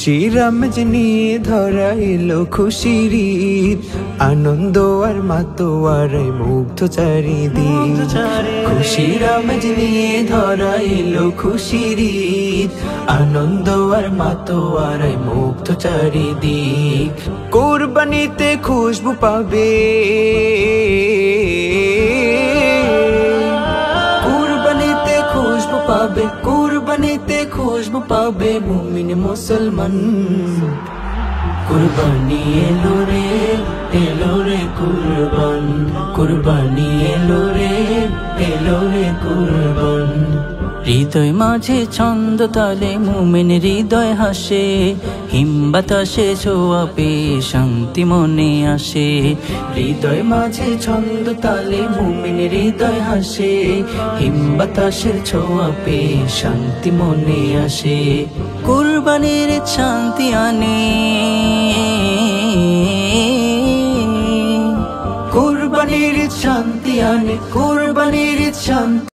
খুশির আমেজ নিয়ে ধরা এলো খুশির ঈদ, আনন্দ আর মাতোয়ারায় মুগ্ধ চারিদিক। খুশির আমেজ নিয়ে ধরা এলো খুশির ঈদ, আনন্দ আর মাতোয়ারায় মুগ্ধ চারিদিক। কুরবানিতে খুশবু পাবে, কুরবানিতে খুশবু পাবে, কুরবানিতে খুশবু পাবে মুমিন মুসলমান। কুরবানি এলো রে, এলো রে কুরবান, কুরবানি এলো রে, এলো রে কুরবান। হৃদয় মাঝে ছন্দ তালে মুমিন হৃদয় হাসে, হিম বাতাসে ছোঁয়া পেয়ে শান্তি মনে আসে। হৃদয় মাঝে ছন্দ তালে মুমিন হৃদয় হাসে, হিম বাতাসের ছোঁয়া পেয়ে শান্তি মনে আসে। কুরবানির শান্তি আনে, কুরবানির শান্তি আনে, কুরবানির শান্তি